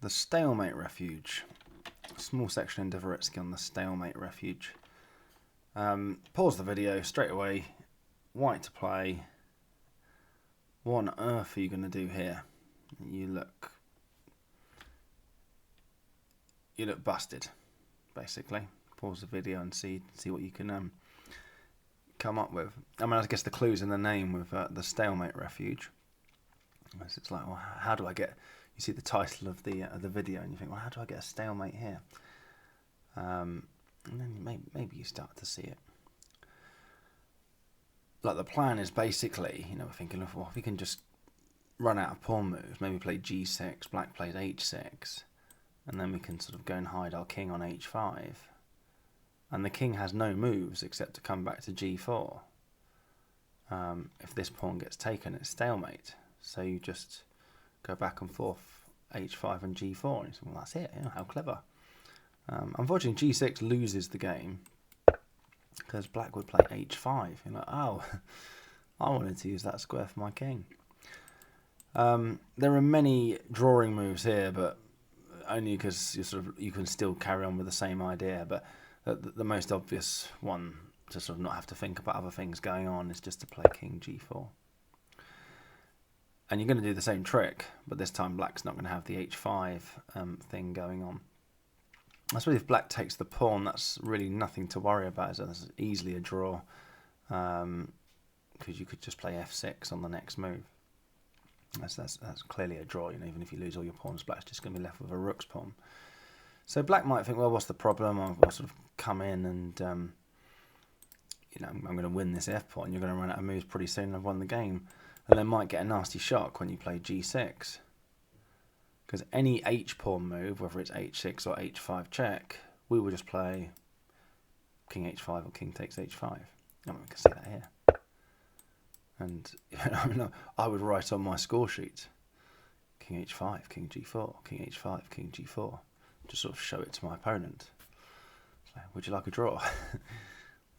The Stalemate refuge. Small section in Dvoritsky on the Stalemate refuge. Pause the video straight away. White to play. What on earth are you going to do here? You look busted, basically. Pause the video and see what you can come up with. I mean, I guess the clue's in the name with the Stalemate refuge. It's like, well, how do I get? You see the title of the video, and you think, well, how do I get a stalemate here? And then maybe you start to see it. Like the plan is basically, we're thinking, well, if we can just run out of pawn moves, maybe play g6, black plays h6, and then we can sort of go and hide our king on h5. And the king has no moves except to come back to g4. If this pawn gets taken, it's stalemate. So you just go back and forth, h5 and g4, and you say, well, that's it. How clever. Unfortunately, g6 loses the game because black would play h5. You're like, oh, I wanted to use that square for my king. There are many drawing moves here, but only because you can still carry on with the same idea. But the most obvious one to sort of not have to think about other things going on is just to play king g4. And you're going to do the same trick, but this time black's not going to have the h5 thing going on. I suppose if black takes the pawn, that's really nothing to worry about. So that's easily a draw, because you could just play f6 on the next move. That's clearly a draw. Even if you lose all your pawns, black's just going to be left with a rook's pawn. So black might think, well, what's the problem? I'll sort of come in and I'm going to win this f pawn. You're going to run out of moves pretty soon. I've won the game. And they might get a nasty shock when you play g6. Because any h-pawn move, whether it's h6 or h5 check, we will just play king h5 or king takes h5. I mean, we can see that here. And I would write on my score sheet, king h5, king g4, king h5, king g4. Just sort of show it to my opponent. So, would you like a draw?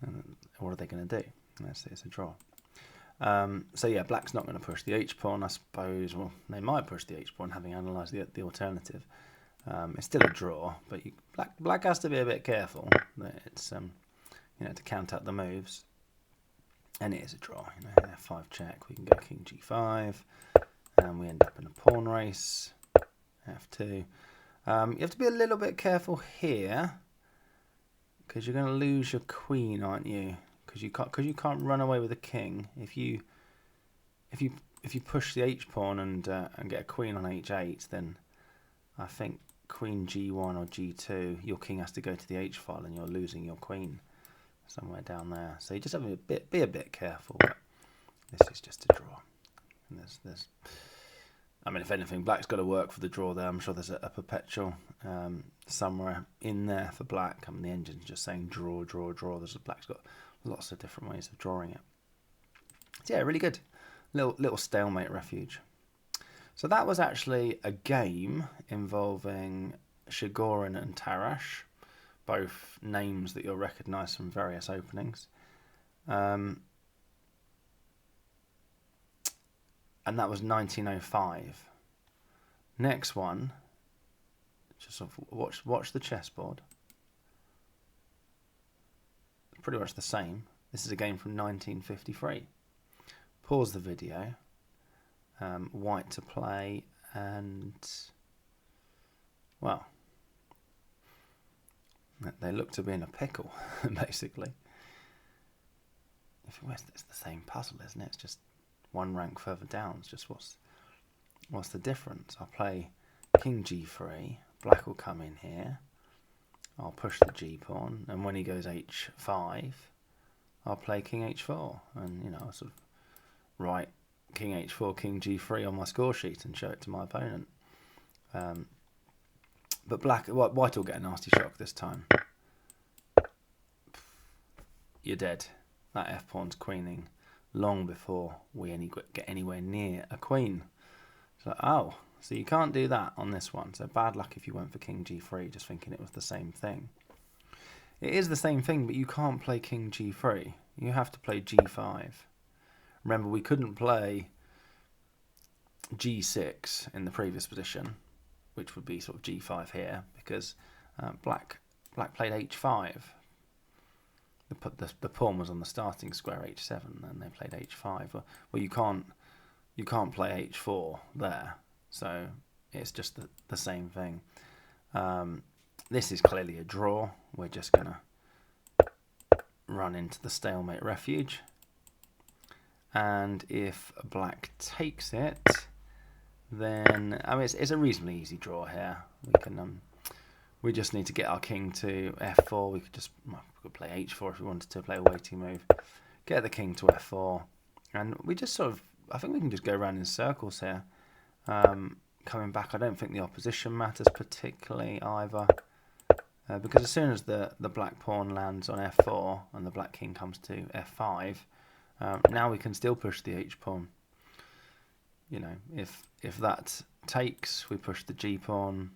And what are they going to do? Let's say it's a draw. So yeah, black's not going to push the h-pawn, I suppose. Well, they might push the h-pawn, having analysed the alternative. It's still a draw, but black has to be a bit careful. It's to count out the moves, and it is a draw. F5 check. We can go king g5, and we end up in a pawn race. F2. You have to be a little bit careful here, because you're going to lose your queen, aren't you? Because you can't run away with a king. If you push the h pawn and get a queen on h8, then I think queen g1 or g2, your king has to go to the h file, and you're losing your queen somewhere down there. So you just have to be a bit careful. But this is just a draw. And I mean, if anything, black's got to work for the draw there. I'm sure there's a perpetual somewhere in there for black. I mean, the engine's just saying draw, draw, draw. Black's got lots of different ways of drawing it. So yeah, really good. Little stalemate refuge. So that was actually a game involving Shigorin and Tarash, both names that you'll recognise from various openings. And that was 1905. Next one, just sort of watch the chessboard. Pretty much the same. This is a game from 1953. Pause the video. White to play, and well, they look to be in a pickle, basically. It's the same puzzle, isn't it? It's just one rank further down. It's just what's the difference? I'll play king g3. Black will come in here. I'll push the g-pawn, and when he goes h5, I'll play king h4, and I'll sort of write king h4, king g3 on my score sheet and show it to my opponent. But white will get a nasty shock this time. You're dead. That f-pawn's queening long before we get anywhere near a queen. So so you can't do that on this one. So bad luck if you went for king g3, just thinking it was the same thing. It is the same thing, but you can't play king g3. You have to play g5. Remember, we couldn't play g6 in the previous position which would be sort of g5 here, because black played h5. The pawn was on the starting square h7, and they played h5. Well, you can't play h4 there, so it's just the same thing. This is clearly a draw. We're just gonna run into the stalemate refuge, and if black takes it, then I mean it's a reasonably easy draw here. We just need to get our king to f4. We could play h4 if we wanted to play a waiting move. Get the king to f4, and we just sort of, I think we can just go around in circles here. Coming back, I don't think the opposition matters particularly either, because as soon as the black pawn lands on f4 and the black king comes to f5, now we can still push the h pawn. You know, if that takes, we push the g pawn,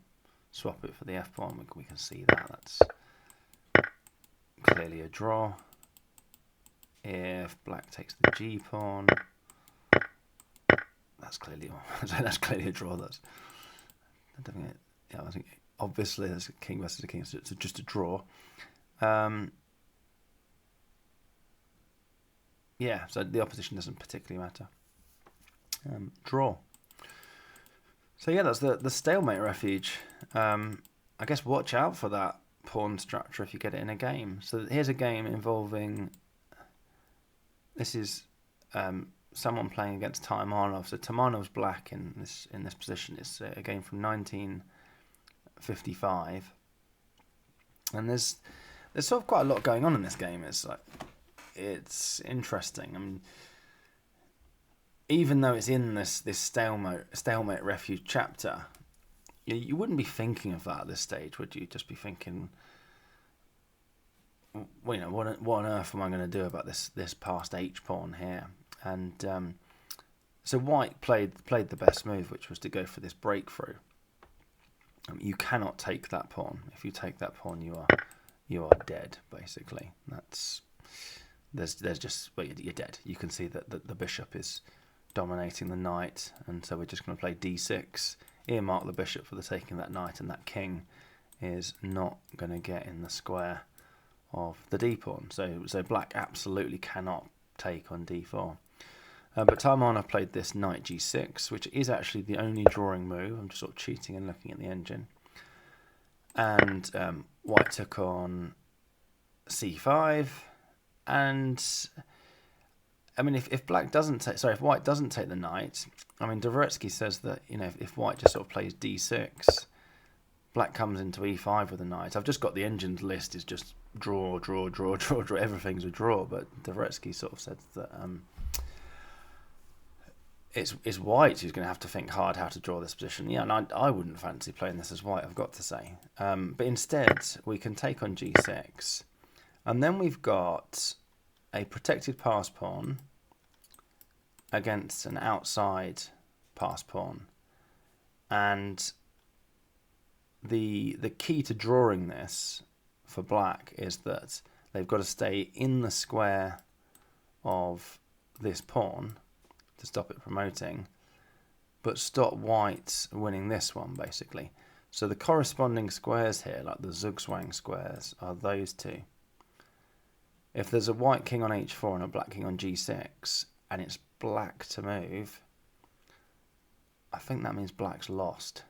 swap it for the f pawn. We can see that that's clearly a draw. If black takes the g pawn, that's clearly a draw. I think obviously there's a king versus a king, so it's just a draw. Yeah, so the opposition doesn't particularly matter. Draw. So yeah, that's the stalemate refuge. I guess watch out for that pawn structure if you get it in a game. So here's a game involving. This is someone playing against Taimanov. So Taimanov's black in this position. It's a game from 1955, and there's sort of quite a lot going on in this game. It's interesting. I mean, even though it's in this stalemate refuge chapter, you wouldn't be thinking of that at this stage, would you? Just be thinking, well, you know, what on earth am I going to do about this passed h pawn here? And so white played the best move, which was to go for this breakthrough. You cannot take that pawn. If you take that pawn, you are dead. Basically, there's just, well, you're dead. You can see that the bishop is dominating the knight, and so we're just going to play d6, earmark the bishop for the taking of that knight, and that king is not going to get in the square of the d pawn. So black absolutely cannot take on d4. But Taimanov played this knight g6, which is actually the only drawing move. I'm just sort of cheating and looking at the engine. And white took on c5, and I mean, if white doesn't take the knight, I mean, Dvoretsky says that, you know, if white just sort of plays d6, black comes into e5 with the knight. I've just got the engine's list is just draw, everything's a draw, but Dvoretsky sort of said that it's white who's going to have to think hard how to draw this position. Yeah, and I wouldn't fancy playing this as white, I've got to say. But instead, we can take on g6, and then we've got a protected pass pawn against an outside pass pawn, and the key to drawing this for black is that they've got to stay in the square of this pawn to stop it promoting, but stop white winning this one, basically. So the corresponding squares here, like the zugzwang squares, are those two. If there's a white king on h4 and a black king on g6, and it's black to move, I think that means black's lost.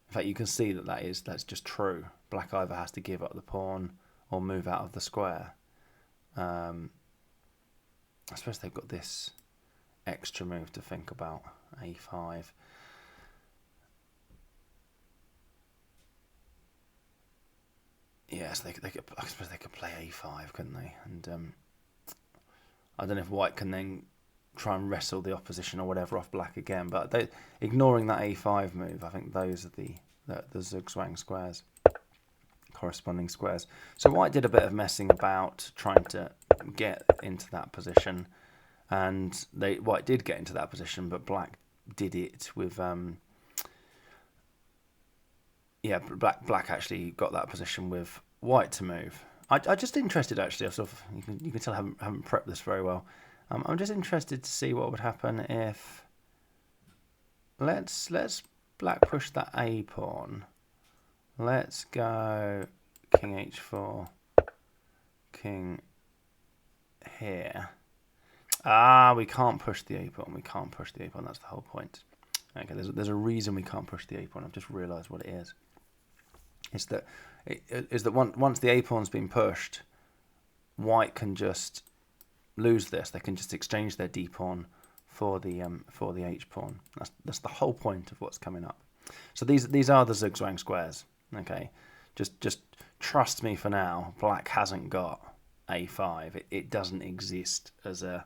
In fact, you can see that's just true. Black either has to give up the pawn or move out of the square. I suppose they've got this extra move to think about, a5. Yes, I suppose they could play a5, couldn't they? And I don't know if white can then try and wrestle the opposition or whatever off black again. But ignoring that a5 move, I think those are the zugzwang squares, corresponding squares. So white did a bit of messing about trying to get into that position, and white did get into that position, but black did it with black actually got that position with white to move. I just interested actually. You can tell I haven't prepped this very well. I'm just interested to see what would happen if let's black push that a pawn, let's go king h4, king here. We can't push the a pawn. We can't push the a pawn. That's the whole point. Okay, there's a reason we can't push the a pawn. I've just realised what it is. It's that once the a pawn's been pushed, white can just lose this. They can just exchange their d pawn for the h pawn. That's the whole point of what's coming up. So these are the zigzag squares. Okay, just trust me for now. Black hasn't got a5. It doesn't exist as a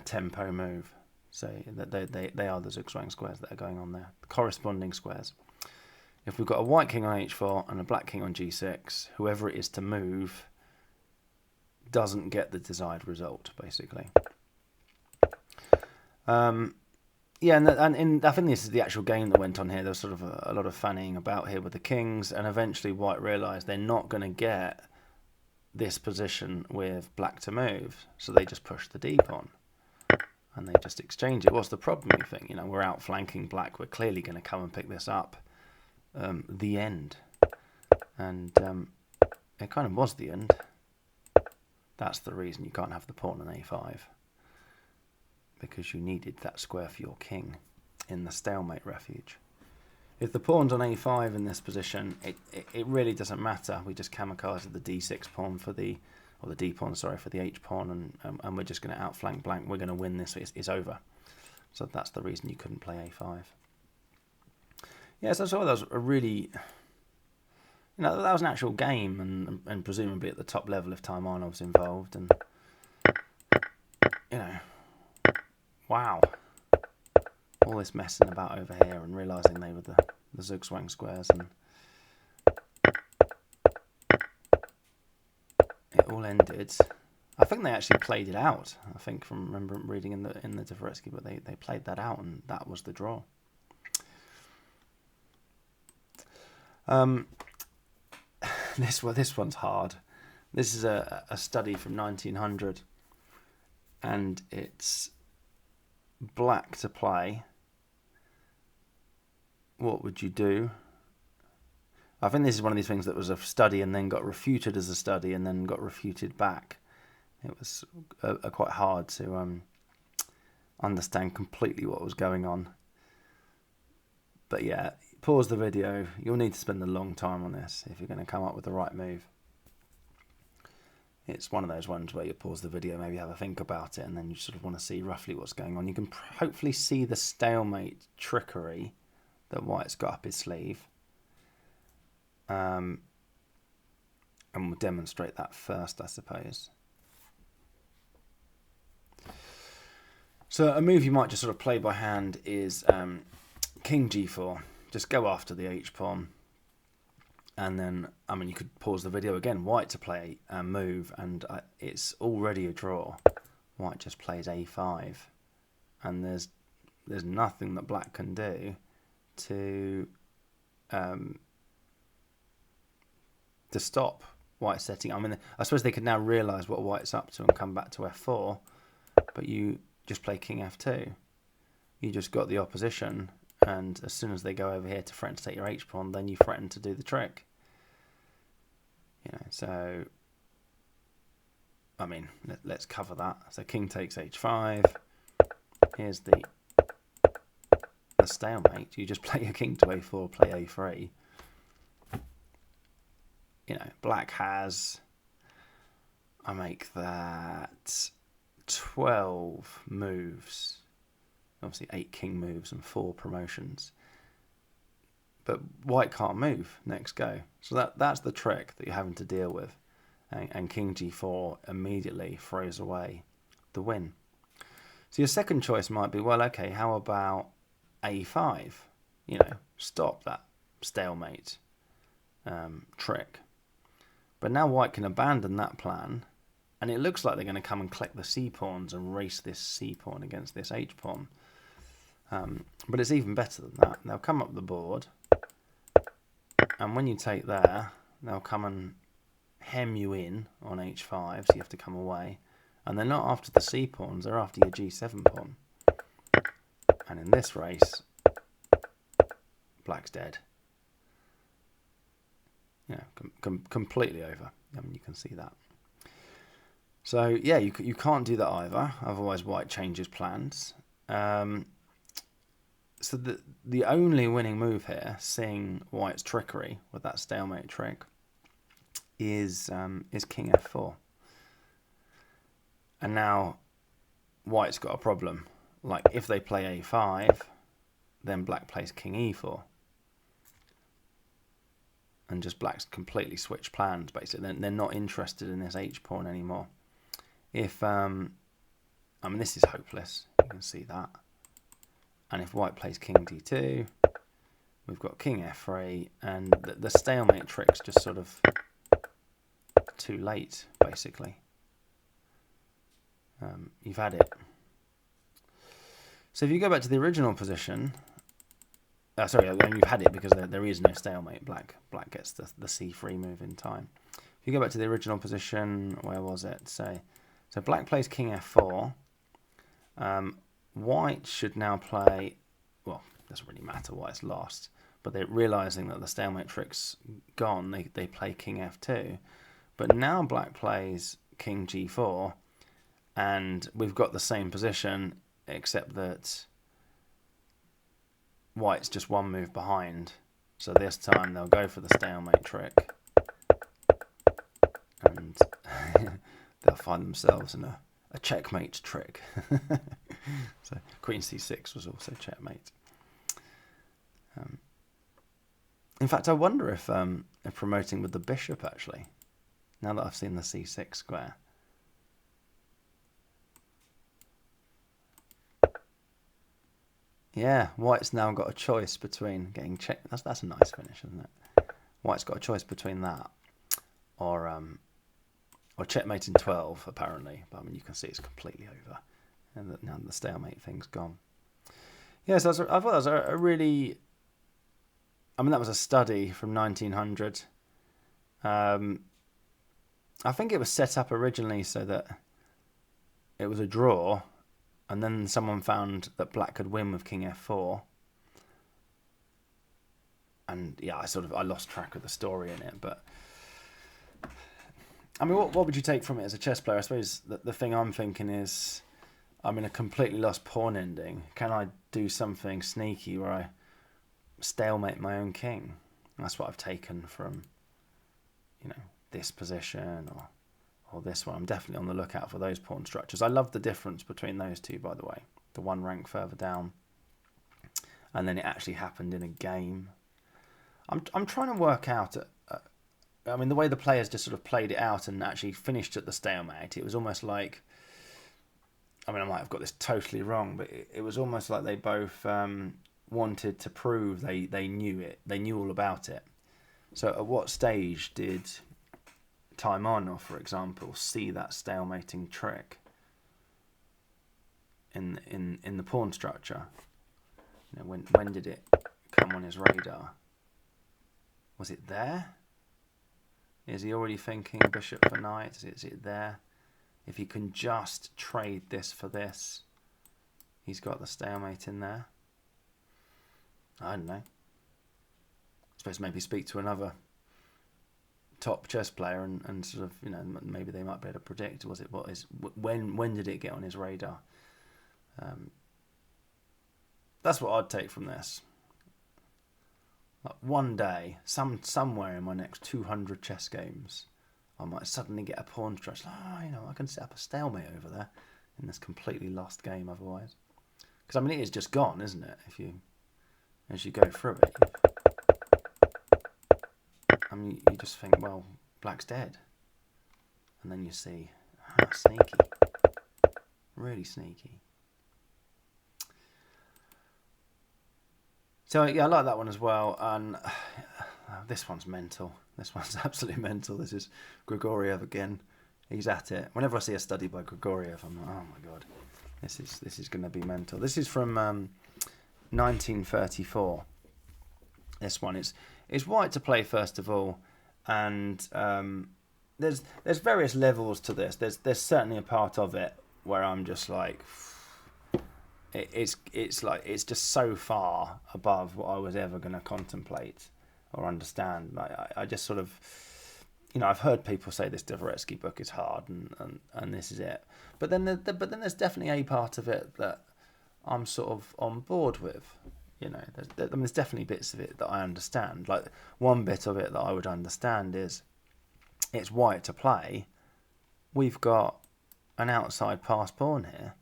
tempo move. So they are the zigzag squares that are going on there. The corresponding squares. If we've got a white king on h4 and a black king on g6, whoever it is to move doesn't get the desired result, basically. Yeah, and I think this is the actual game that went on here. There was sort of a lot of fannying about here with the kings, and eventually white realised they're not going to get this position with black to move, so they just push the d pawn. And they just exchange it. What's the problem, you think? You know, we're outflanking black. We're clearly going to come and pick this up. The end. And it kind of was the end. That's the reason you can't have the pawn on a5. Because you needed that square for your king in the stalemate refuge. If the pawn's on a5 in this position, it really doesn't matter. We just kamikaze the d6 pawn for the... or the d pawn, sorry, for the h pawn, and we're just going to outflank black. We're going to win this. It's over. So that's the reason you couldn't play a5. Yeah, so I thought that was a really, that was an actual game, and presumably at the top level if Taimanov's involved, and wow, all this messing about over here and realising they were the zugzwang squares, and it all ended. I think they actually played it out. I think from remember reading in the Dvoretsky, but they played that out, and that was the draw. This one's hard. This is a study from 1900, and it's black to play. What would you do? I think this is one of these things that was a study and then got refuted as a study and then got refuted back. It was quite hard to understand completely what was going on. But yeah, pause the video. You'll need to spend a long time on this if you're going to come up with the right move. It's one of those ones where you pause the video, maybe have a think about it, and then you sort of want to see roughly what's going on. You can hopefully see the stalemate trickery that white's got up his sleeve. And we'll demonstrate that first, I suppose. So a move you might just sort of play by hand is king g4. Just go after the h-pawn. And then, you could pause the video again. White to play a move, and it's already a draw. White just plays a5. And there's nothing that black can do to stop white setting. I suppose they could now realise what white's up to and come back to f4, but you just play king f2. You just got the opposition, and as soon as they go over here to threaten to take your h-pawn, then you threaten to do the trick. So let's cover that. So king takes h5. Here's the stalemate. You just play your king to a4, play a3. Black has, I make that 12 moves. Obviously 8 king moves and 4 promotions. But white can't move next go. So that's the trick that you're having to deal with. And king g4 immediately throws away the win. So your second choice might be, well, okay, how about a5? Stop that stalemate trick. But now white can abandon that plan, and it looks like they're going to come and collect the c-pawns and race this c-pawn against this h-pawn. But it's even better than that. They'll come up the board, and when you take there, they'll come and hem you in on h5, so you have to come away. And they're not after the c-pawns, they're after your g7 pawn. And in this race, black's dead. Completely over. I mean, you can see that. So yeah, you can't do that either. Otherwise, white changes plans. So the only winning move here, seeing white's trickery with that stalemate trick, is king f4. And now white's got a problem. Like if they play a5, then black plays king e4. And just black's completely switched plans, basically. They're not interested in this h-pawn anymore. If, I mean, this is hopeless. You can see that. And if white plays king d2, we've got king f3, and the stalemate trick's just sort of too late, basically. You've had it. So if you go back to the original position, sorry, I mean, you've had it because there is no stalemate. Black gets the c3 move in time. If you go back to the original position, where was it? So black plays king f4. White should now play, well, it doesn't really matter, white's lost, but they're realizing that the stalemate trick's gone. They play king f2. But now black plays king g4, and we've got the same position, except that white's just one move behind. So this time they'll go for the stalemate trick, and they'll find themselves in a checkmate trick. So queen c6 was also checkmate. In fact, I wonder if promoting with the bishop, actually, now that I've seen the c6 square. Yeah, white's now got a choice between getting check. That's a nice finish, isn't it? White's got a choice between that or checkmate in 12, apparently. But I mean, you can see it's completely over, and now the stalemate thing's gone. Yeah, so I thought that was a really. I mean, that was a study from 1900. I think it was set up originally so that it was a draw. And then someone found that black could win with king f4. And yeah, I lost track of the story in it. But I mean, what would you take from it as a chess player? I suppose the thing I'm thinking is, I'm in a completely lost pawn ending. Can I do something sneaky where I stalemate my own king? And that's what I've taken from, this position or this one. I'm definitely on the lookout for those pawn structures. I love the difference between those two, by the way. The one rank further down, and then it actually happened in a game. I'm trying to work out. I mean, the way the players just sort of played it out and actually finished at the stalemate. It was almost like. I mean, I might have got this totally wrong, but it was almost like they both wanted to prove they knew it. They knew all about it. So, at what stage did Taimanov, for example, see that stalemating trick in the pawn structure? When did it come on his radar? Was it there? Is he already thinking bishop for knight? Is it there? If he can just trade this for this, he's got the stalemate in there. I don't know. I suppose maybe speak to another top chess player and sort of, maybe they might be able to predict when did it get on his radar. That's what I'd take from this. Like one day, somewhere in my next 200 chess games, I might suddenly get a pawn structure. I can set up a stalemate over there in this completely lost game otherwise. Because I mean, it is just gone, isn't it? As you go through it, I mean, you just think, well, black's dead, and then you see, sneaky, really sneaky. So yeah, I like that one as well, and this one's mental. This one's absolutely mental. This is Grigoriev again. He's at it. Whenever I see a study by Grigoriev, I'm like, oh my god, this is going to be mental. This is from 1934. This one is white to play first of all, and there's various levels to this. There's certainly a part of it where I'm just like, it's just so far above what I was ever going to contemplate or understand. I just sort of, I've heard people say this Dvoretsky book is hard and this is it, but then there's definitely a part of it that I'm sort of on board with. There's definitely bits of it that I understand. Like, one bit of it that I would understand is it's white to play. We've got an outside pass pawn here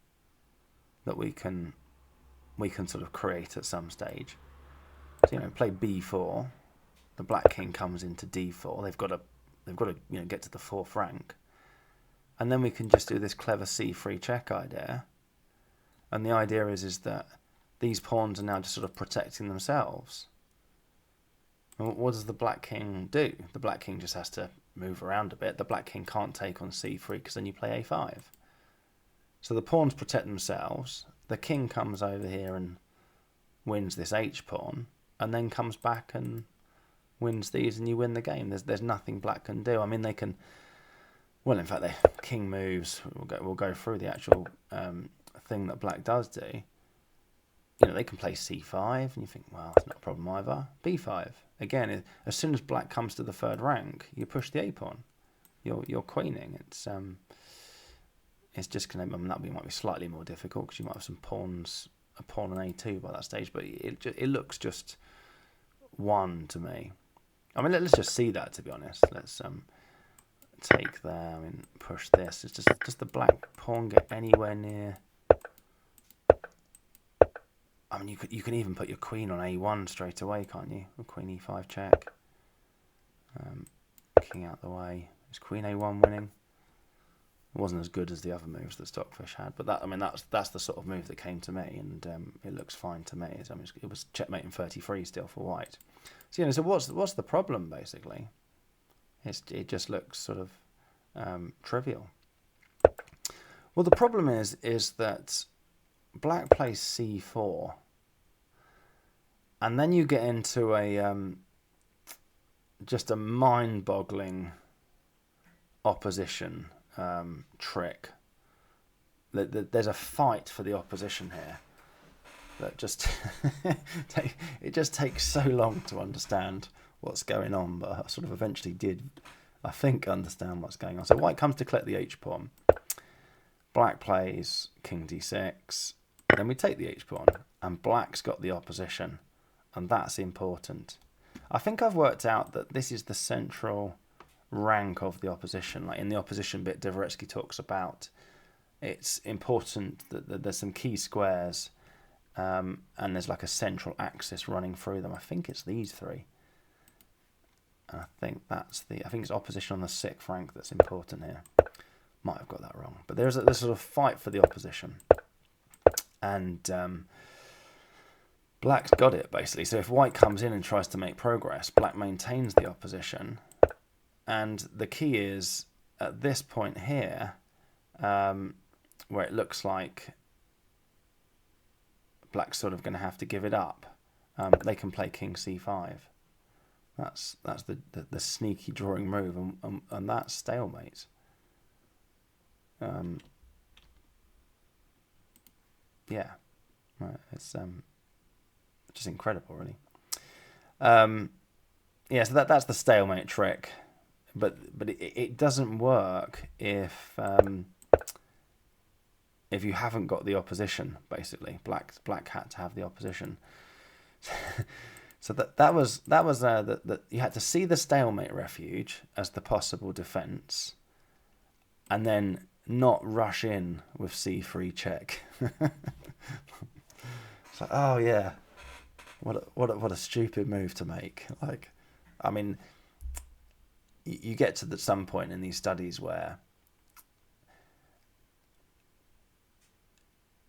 that we can sort of create at some stage. So, play b4. The black king comes into d4. They've got to get to the fourth rank, and then we can just do this clever c3 check idea. And the idea is that these pawns are now just sort of protecting themselves. And what does the black king do? The black king just has to move around a bit. The black king can't take on c3 because then you play a5. So the pawns protect themselves. The king comes over here and wins this h pawn, and then comes back and wins these, and you win the game. There's nothing black can do. I mean, they can. Well, in fact, the king moves. We'll go through the actual thing that black does do. They can play c5, and you think, well, it's not a problem either. b5. Again, as soon as black comes to the third rank, you push the a pawn. You're queening. It's just going to, that might be slightly more difficult because you might have some pawns, a pawn and a2 by that stage, but it looks just one to me. I mean, let's just see that, to be honest. Let's take there, push this. It's just the black pawn get anywhere near. I mean, you can even put your queen on a1 straight away, can't you? Queen e5 check. King out the way. Is queen a1 winning? It wasn't as good as the other moves that Stockfish had, but that's the sort of move that came to me, and it looks fine to me. It was checkmate in 33 still for white. So so what's the problem basically? It just looks sort of trivial. Well, the problem is that black plays c4, and then you get into just a mind-boggling opposition trick. There's a fight for the opposition here that just it just takes so long to understand what's going on, but I sort of eventually did, I think, understand what's going on. So white comes to collect the h pawn. Black plays king d6. Then we take the h pawn, and black's got the opposition, and that's important. I think I've worked out that this is the central rank of the opposition. Like in the opposition bit, Dvoretsky talks about it's important that there's some key squares, and there's like a central axis running through them. I think it's these three. I think it's opposition on the sixth rank that's important here. Might have got that wrong, but there's a sort of fight for the opposition, and black's got it basically. So if white comes in and tries to make progress, black maintains the opposition, and the key is at this point here, where it looks like black's sort of going to have to give it up. They can play king c5. That's the sneaky drawing move, and that's stalemate. Yeah, right. It's just incredible, really. Yeah, so that's the stalemate trick, but it doesn't work if you haven't got the opposition. Basically, black had to have the opposition. So that was you had to see the stalemate refuge as the possible defense, and then not rush in with c3 check. It's like, oh yeah, what a stupid move to make. Like, I mean, you get to some point in these studies where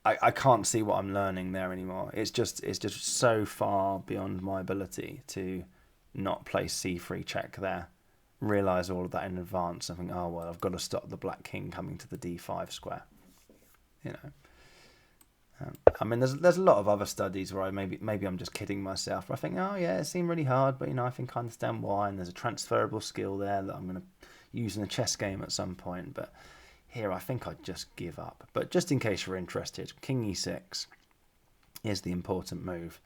I can't see what I'm learning there anymore. It's just so far beyond my ability to not play c3 check there. Realise all of that in advance and think, oh well, I've got to stop the black king coming to the d5 square. I mean, there's a lot of other studies where maybe I'm just kidding myself. Where I think, oh yeah, it seemed really hard, but I think I understand why, and there's a transferable skill there that I'm going to use in a chess game at some point. But here, I think I'd just give up. But just in case you're interested, king e6. is the important move.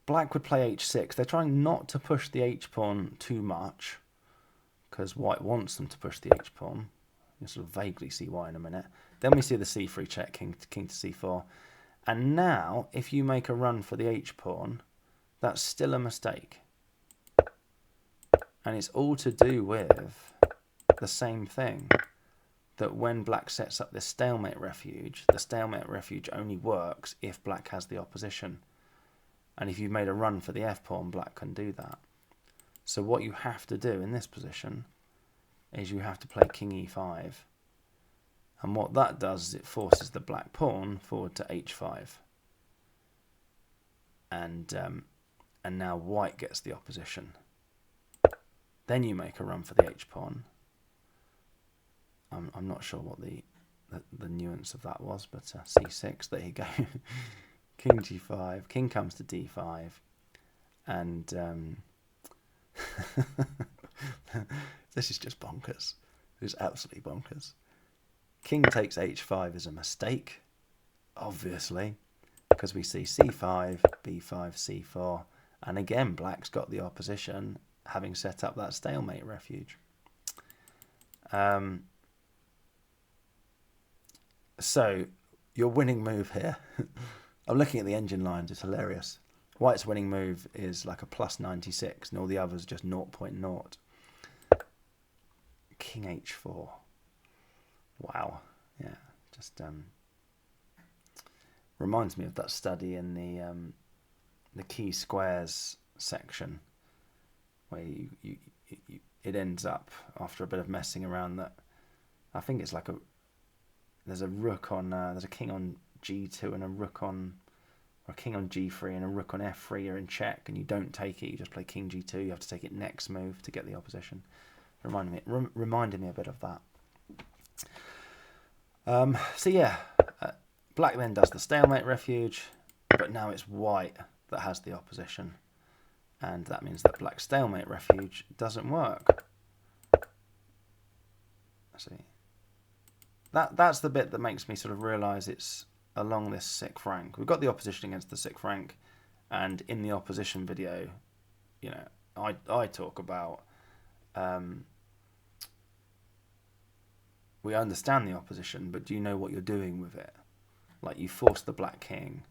Black would play h6. They're trying not to push the h-pawn too much, because white wants them to push the h-pawn. You'll sort of vaguely see why in a minute. Then we see the c3 check, king to c4. And now, if you make a run for the h-pawn, that's still a mistake. And it's all to do with the same thing, that when black sets up this stalemate refuge, the stalemate refuge only works if black has the opposition. And if you've made a run for the f-pawn, black can do that. So what you have to do in this position is you have to play king e5. And what that does is it forces the black pawn forward to h5. And now white gets the opposition. Then you make a run for the h-pawn. I'm not sure what the nuance of that was, but c6, there you go. King g5, king comes to d5, and this is just bonkers. It's absolutely bonkers. King takes h5 is a mistake, obviously, because we see c5, b5, c4, and again black's got the opposition, having set up that stalemate refuge. So your winning move here, I'm looking at the engine lines, it's hilarious. White's winning move is like a plus 96 and all the others just 0.0. King h4. Wow. Yeah, just reminds me of that study in the key squares section, where it ends up after a bit of messing around that I think it's like there's a rook on there's a king on g2 and a rook on, or a king on g3 and a rook on f3 are in check, and you don't take it, you just play king g2, you have to take it next move to get the opposition. Reminded me a bit of that. So yeah, black then does the stalemate refuge, but now it's white that has the opposition, and that means that black's stalemate refuge doesn't work. See, that's the bit that makes me sort of realise it's along this sixth rank. We've got the opposition against the sixth rank, and in the opposition video, you know, I talk about we understand the opposition, but do you know what you're doing with it? Like, you force the black king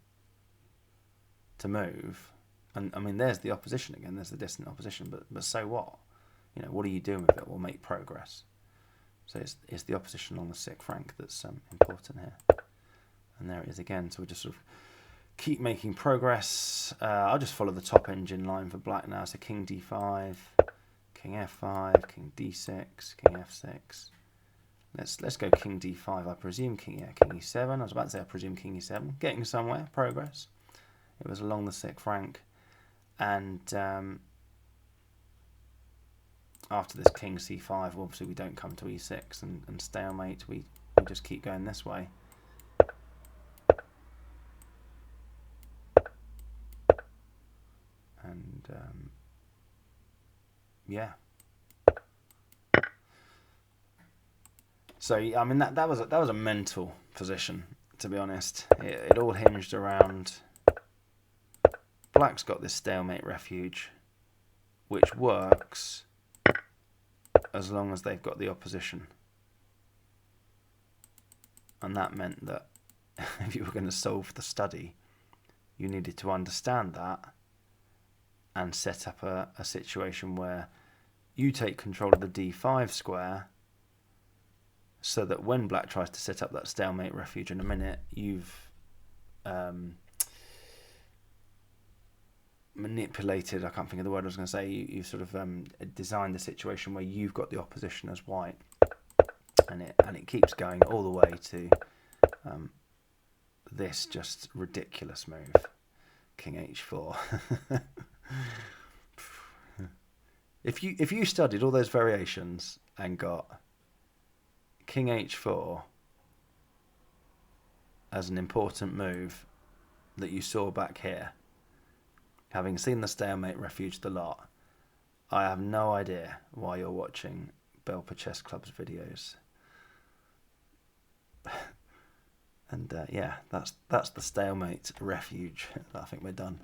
to move, and I mean, there's the opposition again, there's the distant opposition, but so what? You know, what are you doing with it? We'll make progress. So it's the opposition on the sixth rank that's important here. And there it is again. So we just sort of keep making progress. I'll just follow the top engine line for black now. So king d5, king f5, king d6, king f6. Let's go king d5. I presume king e7. I was about to say I presume king e7. Getting somewhere. Progress. It was along the sixth rank. And after this king c5, obviously we don't come to e6 and stalemate. We just keep going this way. And yeah. So I mean that was a mental position, to be honest. It all hinged around black's got this stalemate refuge, which works as long as they've got the opposition. And that meant that if you were going to solve the study, you needed to understand that and set up a situation where you take control of the d5 square, so that when black tries to set up that stalemate refuge in a minute, you've manipulated, I can't think of the word I was going to say, you've sort of designed the situation where you've got the opposition as white, and it keeps going all the way to this just ridiculous move, king h4. If you studied all those variations and got king h4 as an important move that you saw back here, having seen the stalemate refuge the lot, I have no idea why you're watching Belper Chess Club's videos. And yeah, that's the stalemate refuge. I think we're done.